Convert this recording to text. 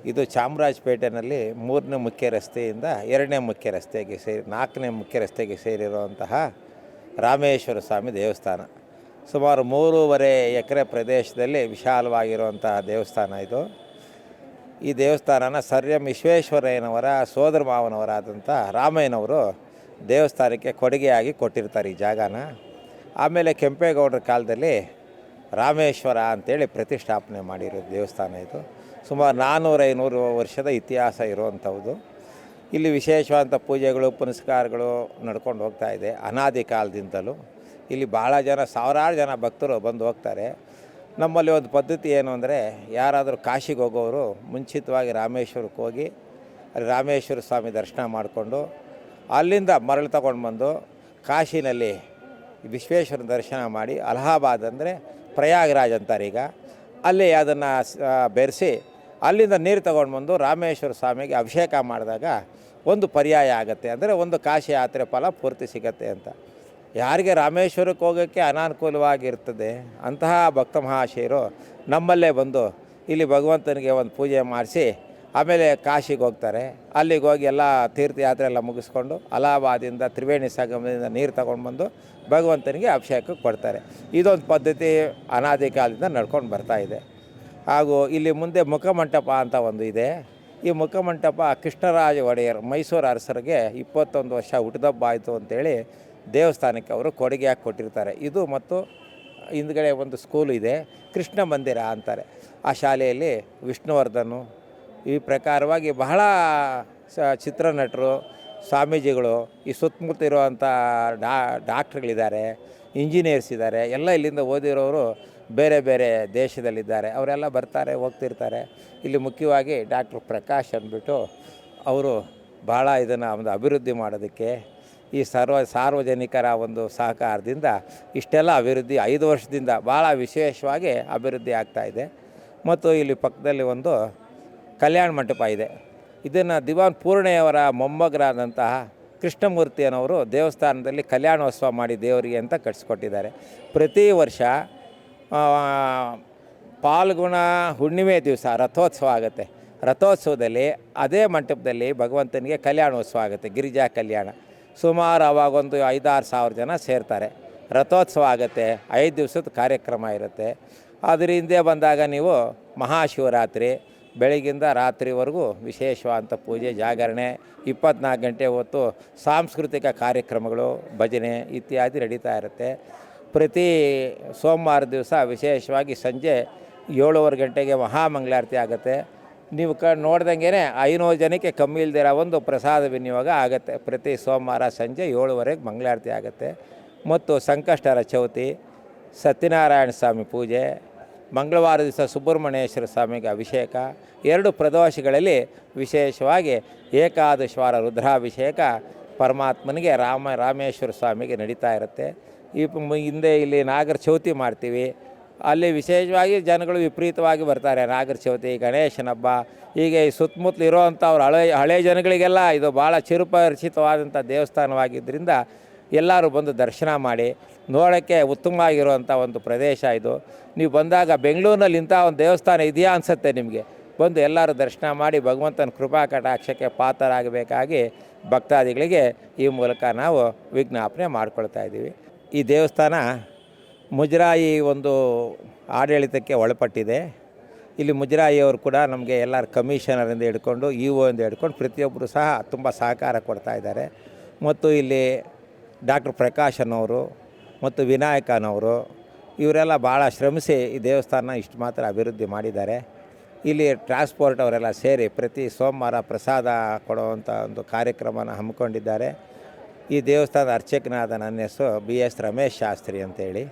ಇದು ಚಾಮರಾಜಪೇಟೆನಲ್ಲಿ 3ನೇ ಮುಖ್ಯ ರಸ್ತೆಯಿಂದ 2ನೇ ಮುಖ್ಯ ರಸ್ತೆಗೆ ಸೇರಿ 4ನೇ ಮುಖ್ಯ ರಸ್ತೆಗೆ ಸೇರಿರುವಂತಹ ರಾಮೇಶ್ವರ ಸ್ವಾಮಿ ದೇವಸ್ಥಾನ. ಸುಮಾರು 3.5 ಎಕರೆ ಪ್ರದೇಶದಲ್ಲಿ ವಿಶಾಲವಾಗಿರುವಂತಹ ದೇವಸ್ಥಾನ ಇದು. ಈ ದೇವಸ್ಥಾನನ ಸರ್ ಎಂ ವಿಶ್ವೇಶ್ವರಯ್ಯನವರ ಸೋದರ ಮಾವನವರಾದಂಥ ರಾಮಯ್ಯನವರು ದೇವಸ್ಥಾನಕ್ಕೆ ಕೊಡುಗೆಯಾಗಿ ಕೊಟ್ಟಿರ್ತಾರೆ ಈ ಜಾಗನ. ಆಮೇಲೆ ಕೆಂಪೇಗೌಡರ ಕಾಲದಲ್ಲಿ ರಾಮೇಶ್ವರ ಅಂತೇಳಿ ಪ್ರತಿಷ್ಠಾಪನೆ ಮಾಡಿರೋ ದೇವಸ್ಥಾನ ಇದು. ಸುಮಾರು 400-500 ವರ್ಷದ ಇತಿಹಾಸ ಇರುವಂಥದ್ದು. ಇಲ್ಲಿ ವಿಶೇಷವಾದಂಥ ಪೂಜೆಗಳು ಪುನಸ್ಕಾರಗಳು ನಡ್ಕೊಂಡು ಹೋಗ್ತಾ ಇದೆ ಅನಾದಿ ಕಾಲದಿಂದಲೂ. ಇಲ್ಲಿ ಭಾಳ ಜನ, ಸಾವಿರಾರು ಜನ ಭಕ್ತರು ಬಂದು ಹೋಗ್ತಾರೆ. ನಮ್ಮಲ್ಲಿ ಒಂದು ಪದ್ಧತಿ ಏನು ಅಂದರೆ, ಯಾರಾದರೂ ಕಾಶಿಗೆ ಹೋಗೋರು ಮುಂಚಿತವಾಗಿ ರಾಮೇಶ್ವರಕ್ಕೆ ಹೋಗಿ ಅಲ್ಲಿ ರಾಮೇಶ್ವರ ಸ್ವಾಮಿ ದರ್ಶನ ಮಾಡಿಕೊಂಡು ಅಲ್ಲಿಂದ ಮರಳು ತಗೊಂಡು ಬಂದು ಕಾಶಿನಲ್ಲಿ ವಿಶ್ವೇಶ್ವರ ದರ್ಶನ ಮಾಡಿ ಅಲಹಾಬಾದ್ ಅಂದರೆ ಪ್ರಯಾಗರಾಜ್ ಅಂತಾರೆ ಈಗ, ಅಲ್ಲಿ ಅದನ್ನು ಬೆರೆಸಿ ಅಲ್ಲಿಂದ ನೀರು ತಗೊಂಡು ಬಂದು ರಾಮೇಶ್ವರ ಸ್ವಾಮಿಗೆ ಅಭಿಷೇಕ ಮಾಡಿದಾಗ ಒಂದು ಪರ್ಯಾಯ ಆಗುತ್ತೆ. ಅಂದರೆ ಒಂದು ಕಾಶಿ ಯಾತ್ರೆ ಫಲ ಪೂರ್ತಿ ಸಿಗತ್ತೆ ಅಂತ. ಯಾರಿಗೆ ರಾಮೇಶ್ವರಕ್ಕೆ ಹೋಗೋಕ್ಕೆ ಅನಾನುಕೂಲವಾಗಿರ್ತದೆ ಅಂತಹ ಭಕ್ತ ಮಹಾಶಯರು ನಮ್ಮಲ್ಲೇ ಬಂದು ಇಲ್ಲಿ ಭಗವಂತನಿಗೆ ಒಂದು ಪೂಜೆ ಮಾಡಿಸಿ ಆಮೇಲೆ ಕಾಶಿಗೆ ಹೋಗ್ತಾರೆ. ಅಲ್ಲಿಗೆ ಹೋಗಿ ಎಲ್ಲ ತೀರ್ಥಯಾತ್ರೆ ಎಲ್ಲ ಮುಗಿಸ್ಕೊಂಡು ಅಲಹಾಬಾದಿಂದ ತ್ರಿವೇಣಿ ಸಂಗಮದಿಂದ ನೀರು ತಗೊಂಡು ಬಂದು ಭಗವಂತನಿಗೆ ಅಭಿಷೇಕಕ್ಕೆ ಕೊಡ್ತಾರೆ. ಇದೊಂದು ಪದ್ಧತಿ ಅನಾದಿ ಕಾಲದಿಂದ ನಡ್ಕೊಂಡು ಬರ್ತಾಯಿದೆ. ಹಾಗೂ ಇಲ್ಲಿ ಮುಂದೆ ಮುಖಮಂಟಪ ಅಂತ ಒಂದು ಇದೆ. ಈ ಮುಖಮಂಟಪ ಕೃಷ್ಣರಾಜ ಒಡೆಯರ್ ಮೈಸೂರು ಅರಸರಿಗೆ 21 ವರ್ಷ ಹುಟ್ಟಿದಬ್ಬ ಆಯಿತು ಅಂಥೇಳಿ ದೇವಸ್ಥಾನಕ್ಕೆ ಅವರು ಕೊಡುಗೆಯಾಗಿ ಕೊಟ್ಟಿರ್ತಾರೆ. ಇದು ಮತ್ತು ಹಿಂದ್ಗಡೆ ಒಂದು ಸ್ಕೂಲ್ ಇದೆ, ಕೃಷ್ಣ ಮಂದಿರ ಅಂತಾರೆ. ಆ ಶಾಲೆಯಲ್ಲಿ ವಿಷ್ಣುವರ್ಧನು ಈ ಪ್ರಕಾರವಾಗಿ ಬಹಳ ಚಿತ್ರನಟರು, ಸ್ವಾಮೀಜಿಗಳು, ಈ ಸುತ್ತಮುತ್ತ ಇರುವಂಥ ಡಾಕ್ಟ್ರುಗಳಿದ್ದಾರೆ, ಇಂಜಿನಿಯರ್ಸ್ ಇದ್ದಾರೆ, ಎಲ್ಲ ಇಲ್ಲಿಂದ ಓದಿರೋರು ಬೇರೆ ಬೇರೆ ದೇಶದಲ್ಲಿದ್ದಾರೆ. ಅವರೆಲ್ಲ ಬರ್ತಾರೆ ಹೋಗ್ತಿರ್ತಾರೆ. ಇಲ್ಲಿ ಮುಖ್ಯವಾಗಿ ಡಾಕ್ಟ್ರ್ ಪ್ರಕಾಶ್ ಅಂದ್ಬಿಟ್ಟು ಅವರು ಭಾಳ ಇದನ್ನು ಒಂದು ಅಭಿವೃದ್ಧಿ ಮಾಡೋದಕ್ಕೆ ಈ ಸಾರ್ವಜನಿಕರ ಒಂದು ಸಹಕಾರದಿಂದ ಇಷ್ಟೆಲ್ಲ ಅಭಿವೃದ್ಧಿ 5 ವರ್ಷದಿಂದ ಭಾಳ ವಿಶೇಷವಾಗಿ ಅಭಿವೃದ್ಧಿ ಆಗ್ತಾಯಿದೆ. ಮತ್ತು ಇಲ್ಲಿ ಪಕ್ಕದಲ್ಲಿ ಒಂದು ಕಲ್ಯಾಣ ಮಂಟಪ ಇದೆ. ಇದನ್ನು ದಿವಾನ್ ಪೂರ್ಣೆಯವರ ಮೊಮ್ಮಗರಾದಂತಹ ಕೃಷ್ಣಮೂರ್ತಿಯನವರು ದೇವಸ್ಥಾನದಲ್ಲಿ ಕಲ್ಯಾಣೋತ್ಸವ ಮಾಡಿ ದೇವರಿಗೆ ಅಂತ ಕಟ್ಸಿಕೊಟ್ಟಿದ್ದಾರೆ. ಪ್ರತಿ ವರ್ಷ ಪಾಲ್ಗುಣ ಹುಣ್ಣಿಮೆ ದಿವಸ ರಥೋತ್ಸವ ಆಗುತ್ತೆ. ರಥೋತ್ಸವದಲ್ಲಿ ಅದೇ ಮಂಟಪದಲ್ಲಿ ಭಗವಂತನಿಗೆ ಕಲ್ಯಾಣೋತ್ಸವ ಆಗುತ್ತೆ, ಗಿರಿಜಾ ಕಲ್ಯಾಣ. ಸುಮಾರು ಅವಾಗೊಂದು 5-6 ಸಾವಿರ ಜನ ಸೇರ್ತಾರೆ. ರಥೋತ್ಸವ ಆಗುತ್ತೆ, 5 ದಿವಸದ ಕಾರ್ಯಕ್ರಮ ಇರುತ್ತೆ. ಅದ್ರ ಹಿಂದೆ ಬಂದಾಗ ನೀವು ಮಹಾಶಿವರಾತ್ರಿ ಬೆಳಗಿಂದ ರಾತ್ರಿವರೆಗೂ ವಿಶೇಷವಾದಂಥ ಪೂಜೆ, ಜಾಗರಣೆ, 24 ಗಂಟೆ ಹೊತ್ತು ಸಾಂಸ್ಕೃತಿಕ ಕಾರ್ಯಕ್ರಮಗಳು, ಭಜನೆ ಇತ್ಯಾದಿ ನಡೀತಾ ಇರುತ್ತೆ. ಪ್ರತಿ ಸೋಮವಾರ ದಿವಸ ವಿಶೇಷವಾಗಿ ಸಂಜೆ 7:15 ಗಂಟೆಗೆ ಮಹಾಮಂಗಳಾರತಿ ಆಗುತ್ತೆ. ನೀವು ನೋಡ್ದಂಗೆ 500 ಜನಕ್ಕೆ ಕಮ್ಮಿ ಇಲ್ದಿರ ಒಂದು ಪ್ರಸಾದ ವಿನಿಯೋಗ ಆಗುತ್ತೆ. ಪ್ರತಿ ಸೋಮವಾರ ಸಂಜೆ 7:15 ಮಂಗಳಾರತಿ ಆಗುತ್ತೆ. ಮತ್ತು ಸಂಕಷ್ಟಹರ ಚೌತಿ, ಸತ್ಯನಾರಾಯಣ ಸ್ವಾಮಿ ಪೂಜೆ, ಮಂಗಳವಾರ ದಿವಸ ಸುಬ್ರಹ್ಮಣ್ಯೇಶ್ವರ ಸ್ವಾಮಿಗೆ ಅಭಿಷೇಕ, 2 ಪ್ರದೋಷಗಳಲ್ಲಿ ವಿಶೇಷವಾಗಿ ಏಕಾದಶವಾರ ರುದ್ರಾಭಿಷೇಕ ಪರಮಾತ್ಮನಿಗೆ ರಾಮೇಶ್ವರ ಸ್ವಾಮಿಗೆ ನಡೀತಾ ಇರುತ್ತೆ. ಹಿಂದೆ ಇಲ್ಲಿ ನಾಗರ ಚೌತಿ ಮಾಡ್ತೀವಿ. ಅಲ್ಲಿ ವಿಶೇಷವಾಗಿ ಜನಗಳು ವಿಪರೀತವಾಗಿ ಬರ್ತಾರೆ. ನಾಗರ ಚೌತಿ, ಗಣೇಶನ ಹಬ್ಬ, ಹೀಗೆ ಈ ಸುತ್ತಮುತ್ತಲು ಇರೋವಂಥವ್ರು ಹಳೆ ಜನಗಳಿಗೆಲ್ಲ ಇದು ಭಾಳ ಚಿರಪರಿಚಿತವಾದಂಥ ದೇವಸ್ಥಾನವಾಗಿದ್ದರಿಂದ ಎಲ್ಲರೂ ಬಂದು ದರ್ಶನ ಮಾಡಿ ನೋಡೋಕ್ಕೆ ಉತ್ತಮವಾಗಿರುವಂಥ ಒಂದು ಪ್ರದೇಶ ಇದು. ನೀವು ಬಂದಾಗ ಬೆಂಗಳೂರಿನಲ್ಲಿ ಇಂಥ ಒಂದು ದೇವಸ್ಥಾನ ಇದೆಯಾ ಅನಿಸುತ್ತೆ ನಿಮಗೆ. ಬಂದು ಎಲ್ಲರೂ ದರ್ಶನ ಮಾಡಿ ಭಗವಂತನ ಕೃಪಾ ಕಟಾಕ್ಷಕ್ಕೆ ಪಾತ್ರರಾಗಬೇಕಾಗಿ ಭಕ್ತಾದಿಗಳಿಗೆ ಈ ಮೂಲಕ ನಾವು ವಿಜ್ಞಾಪನೆ ಮಾಡ್ಕೊಳ್ತಾ ಇದ್ದೀವಿ. ಈ ದೇವಸ್ಥಾನ ಮುಜರಾಯಿ ಒಂದು ಆಡಳಿತಕ್ಕೆ ಒಳಪಟ್ಟಿದೆ. ಇಲ್ಲಿ ಮುಜರಾಯಿಯವರು ಕೂಡ ನಮಗೆ ಎಲ್ಲರ ಕಮಿಷನರಿಂದ ಹಿಡ್ಕೊಂಡು ಇಂದ ಹಿಡ್ಕೊಂಡು ಪ್ರತಿಯೊಬ್ಬರು ಸಹ ತುಂಬ ಸಹಕಾರ ಕೊಡ್ತಾ ಇದ್ದಾರೆ. ಮತ್ತು ಇಲ್ಲಿ ಡಾಕ್ಟ್ರ್ ಪ್ರಕಾಶ್ ಅನ್ನೋರು ಮತ್ತು ವಿನಾಯಕನವರು ಇವರೆಲ್ಲ ಭಾಳ ಶ್ರಮಿಸಿ ಈ ದೇವಸ್ಥಾನ ಇಷ್ಟು ಮಾತ್ರ ಅಭಿವೃದ್ಧಿ ಮಾಡಿದ್ದಾರೆ. ಇಲ್ಲಿ ಟ್ರಾನ್ಸ್ಪೋರ್ಟ್ ಅವರೆಲ್ಲ ಸೇರಿ ಪ್ರತಿ ಸೋಮವಾರ ಪ್ರಸಾದ ಕೊಡುವಂಥ ಒಂದು ಕಾರ್ಯಕ್ರಮನ ಹಮ್ಮಿಕೊಂಡಿದ್ದಾರೆ. ಈ ದೇವಸ್ಥಾನದ ಅರ್ಚಕನಾದ ನನ್ನ ಹೆಸರು BS ರಮೇಶ್ ಶಾಸ್ತ್ರಿ ಅಂತೇಳಿ.